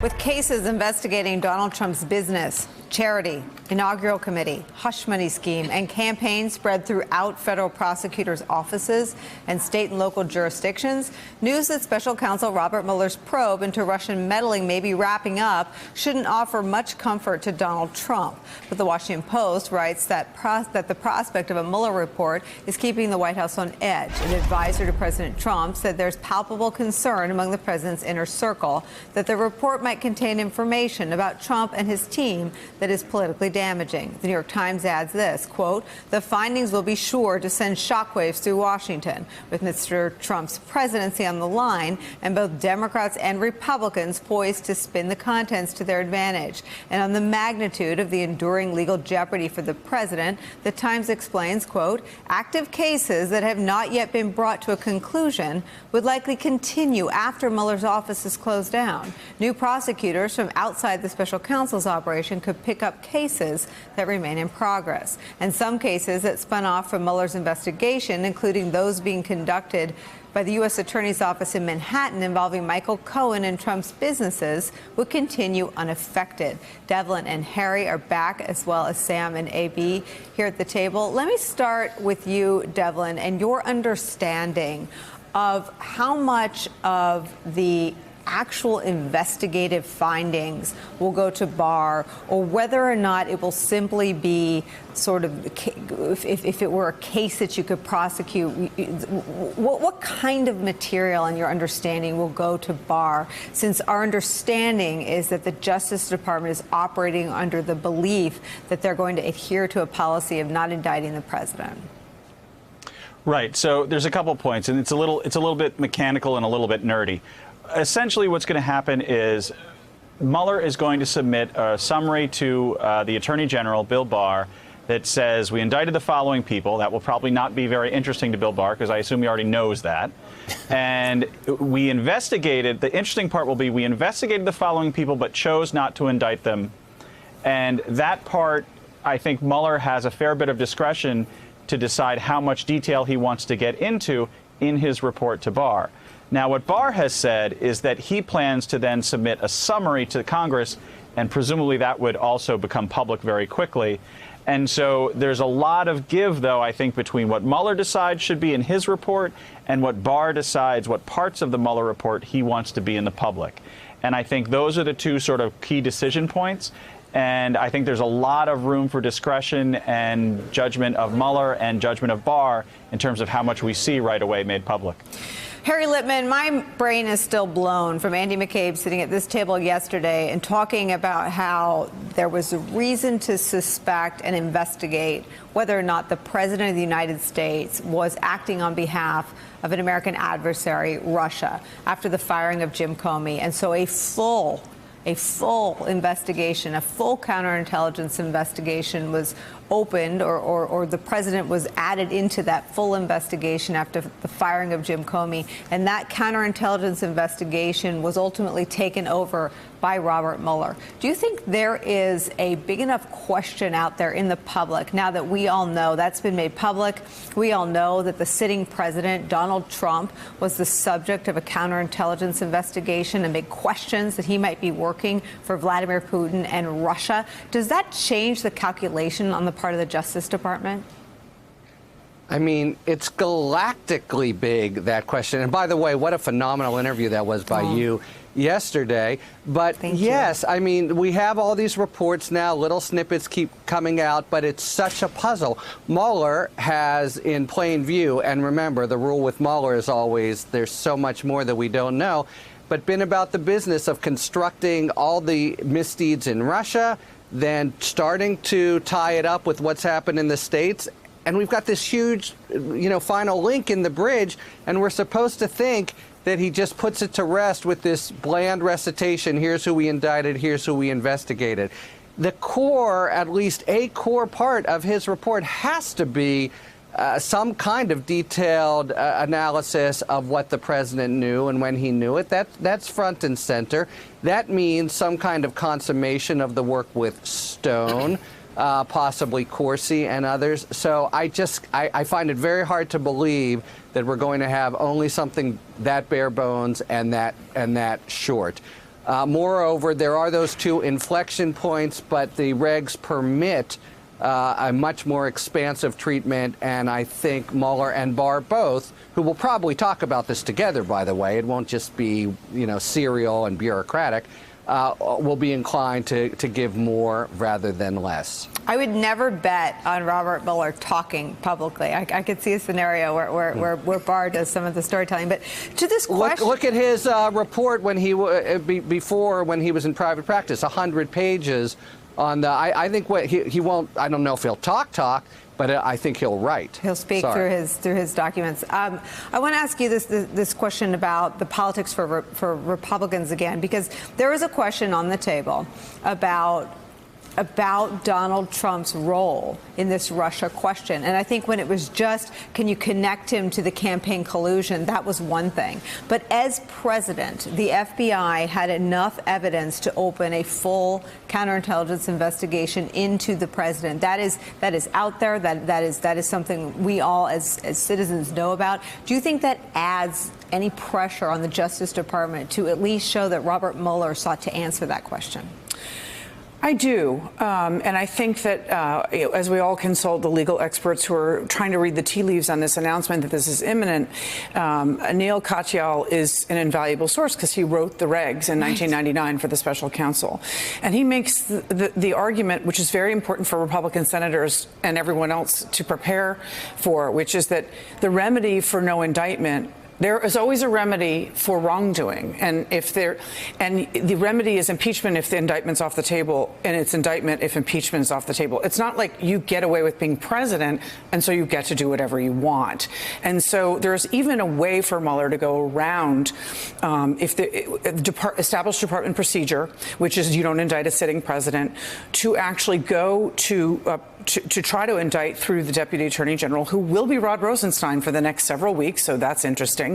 With cases investigating Donald Trump's business, charity, inaugural committee, hush money scheme, and campaign spread throughout federal prosecutors' offices and state and local jurisdictions, news that special counsel Robert Mueller's probe into Russian meddling may be wrapping up shouldn't offer much comfort to Donald Trump. But the Washington Post writes that the prospect of a Mueller report is keeping the White House on edge. An advisor to President Trump said there's palpable concern among the president's inner circle that the report might contain information about Trump and his team that is politically damaging. The New York Times adds this, quote, "The findings will be sure to send shockwaves through Washington, with Mr. Trump's presidency on the line and both Democrats and Republicans poised to spin the contents to their advantage." And on the magnitude of the enduring legal jeopardy for the president, the Times explains, quote, "Active cases that have not yet been brought to a conclusion would likely continue after Mueller's office is closed down. New prosecutors from outside the special counsel's operation could pick up cases that remain in progress. And some cases that spun off from Mueller's investigation, including those being conducted by the U.S. Attorney's Office in Manhattan involving Michael Cohen and Trump's businesses, would continue unaffected. Devlin and Harry are back, as well as Sam and AB here at the table. Let me start with you, Devlin, and your understanding of how much of the actual investigative findings will go to Barr, or whether or not it will simply be sort of, if it were a case that you could prosecute, what kind of material in your understanding will go to Barr, since our understanding is that the Justice Department is operating under the belief that they're going to adhere to a policy of not indicting the president? Right. So there's a couple points, and it's a little bit mechanical and a little bit nerdy. Essentially, what's going to happen is Mueller is going to submit a summary to the Attorney General, Bill Barr, that says we indicted the following people. That will probably not be very interesting to Bill Barr, because I assume he already knows that. And we investigated. The interesting part will be we investigated the following people but chose not to indict them. And that part, I think Mueller has a fair bit of discretion to decide how much detail he wants to get into in his report to Barr. Now, what Barr has said is that he plans to then submit a summary to Congress, and presumably that would also become public very quickly. And so there's a lot of give, though, I think, between what Mueller decides should be in his report and what Barr decides what parts of the Mueller report he wants to be in the public. And I think those are the two sort of key decision points. And I think there's a lot of room for discretion and judgment of Mueller and judgment of Barr in terms of how much we see right away made public. Harry Litman, my brain is still blown from Andy McCabe sitting at this table yesterday and talking about how there was a reason to suspect and investigate whether or not the President of the United States was acting on behalf of an American adversary, Russia, after the firing of Jim Comey. And so a full investigation, a full counterintelligence investigation was opened, or the president was added into that full investigation after the firing of Jim Comey. And that counterintelligence investigation was ultimately taken over by Robert Mueller. Do you think there is a big enough question out there in the public now that we all know that's been made public? We all know that the sitting president, Donald Trump, was the subject of a counterintelligence investigation and big questions that he might be working for Vladimir Putin and Russia. Does that change the calculation on the part of the Justice Department? I mean, it's galactically big, that question. And by the way, what a phenomenal interview that was by you yesterday. But yes, I mean, we have all these reports now, little snippets keep coming out, but it's such a puzzle. Mueller has in plain view, and remember, the rule with Mueller is always there's so much more that we don't know, but been about the business of constructing all the misdeeds in Russia, then starting to tie it up with what's happened in the States. And we've got this huge, final link in the bridge, and we're supposed to think that he just puts it to rest with this bland recitation, here's who we indicted, here's who we investigated. The core, at least a core part of his report has to be some kind of detailed analysis of what the president knew and when he knew it. That's front and center. That means some kind of consummation of the work with Stone, possibly Corsi and others. So I find it very hard to believe that we're going to have only something that bare bones and that short. Moreover, there are those two inflection points, but the regs permit a much more expansive treatment, and I think Mueller and Barr both, who will probably talk about this together, by the way, it won't just be, serial and bureaucratic, will be inclined to give more rather than less. I would never bet on Robert Mueller talking publicly. I could see a scenario where Barr does some of the storytelling. But to this question, look at his report when he before when he was in private practice, 100 pages on the. I think what he won't. I don't know if he'll talk, but I think he'll write. He'll speak through his documents. I want to ask you this question about the politics for Republicans again, because there is a question on the table about Donald Trump's role in this Russia question. And I think when it was just, can you connect him to the campaign collusion, that was one thing. But as president, the FBI had enough evidence to open a full counterintelligence investigation into the president. That is out there. That is something we all as citizens know about. Do you think that adds any pressure on the Justice Department to at least show that Robert Mueller sought to answer that question? I do. And I think that as we all consult the legal experts who are trying to read the tea leaves on this announcement that this is imminent, Neil Katyal is an invaluable source because he wrote the regs in 1999 for the special counsel. And he makes the argument, which is very important for Republican senators and everyone else to prepare for, which is that the remedy for no indictment, there is always a remedy for wrongdoing, and the remedy is impeachment if the indictment's off the table, and it's indictment if impeachment is off the table. It's not like you get away with being president, and so you get to do whatever you want. And so there's even a way for Mueller to go around if the established department procedure, which is you don't indict a sitting president, to actually go to try to indict through the Deputy Attorney General, who will be Rod Rosenstein for the next several weeks, so that's interesting.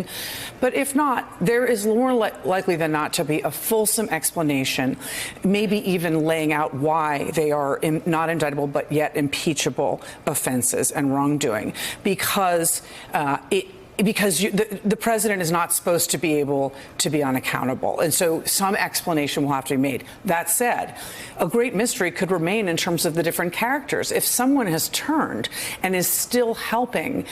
But if not, there is more likely than not to be a fulsome explanation, maybe even laying out why they are not indictable but yet impeachable offenses and wrongdoing, because the president is not supposed to be able to be unaccountable. And so some explanation will have to be made. That said, a great mystery could remain in terms of the different characters. If someone has turned and is still helping,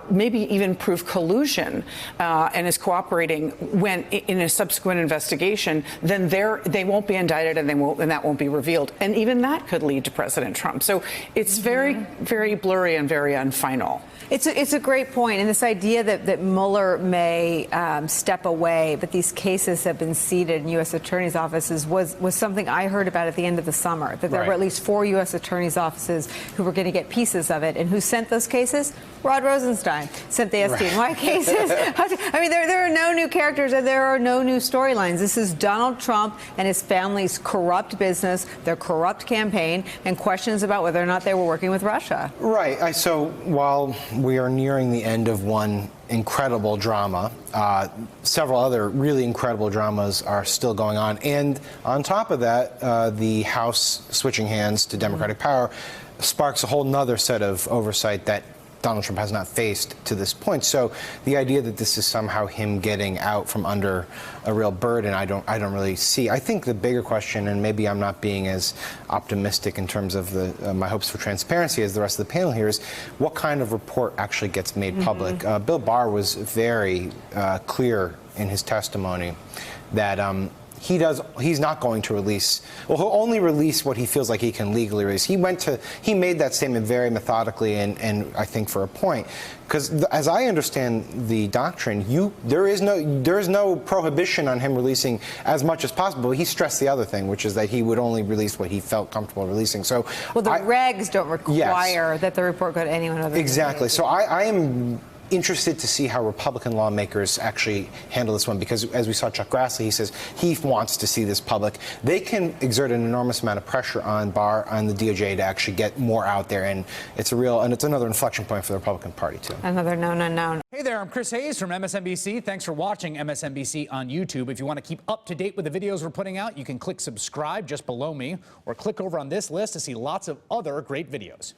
maybe even prove collusion and is cooperating when in a subsequent investigation, then they won't be indicted and that won't be revealed. And even that could lead to President Trump. So it's very, very blurry and very unfinal. It's a great point, and this idea that Mueller may step away, but these cases have been seated in U.S. attorneys' offices was something I heard about at the end of the summer, that there were at least 4 U.S. attorneys' offices who were going to get pieces of it. And who sent those cases? Rod Rosenstein sent the SDNY cases. I mean, there are no new characters and there are no new storylines. This is Donald Trump and his family's corrupt business, their corrupt campaign, and questions about whether or not they were working with Russia. Right. So while we are nearing the end of one incredible drama, several other really incredible dramas are still going on. And on top of that, the House switching hands to Democratic power sparks a whole nother set of oversight that Donald Trump has not faced to this point. So the idea that this is somehow him getting out from under a real burden, I don't really see. I think the bigger question, and maybe I'm not being as optimistic in terms of my hopes for transparency as the rest of the panel here, is what kind of report actually gets made public. Bill Barr was very clear in his testimony that he's not going to release, well, he'll only release what he feels like he can legally release. He made that statement very methodically and I think for a point. Because as I understand the doctrine, there is no prohibition on him releasing as much as possible. He stressed the other thing, which is that he would only release what he felt comfortable releasing. So, well, the regs don't require that the report go to anyone other than exactly. So I am interested to see how Republican lawmakers actually handle this one, because as we saw Chuck Grassley, he says he wants to see this public. They can exert an enormous amount of pressure on Barr, on the DOJ, to actually get more out there, and it's another inflection point for the Republican Party too. Another known unknown. Hey there, I'm Chris Hayes from MSNBC. Thanks for watching MSNBC on YouTube. If you want to keep up to date with the videos we're putting out, you can click subscribe just below me, or click over on this list to see lots of other great videos.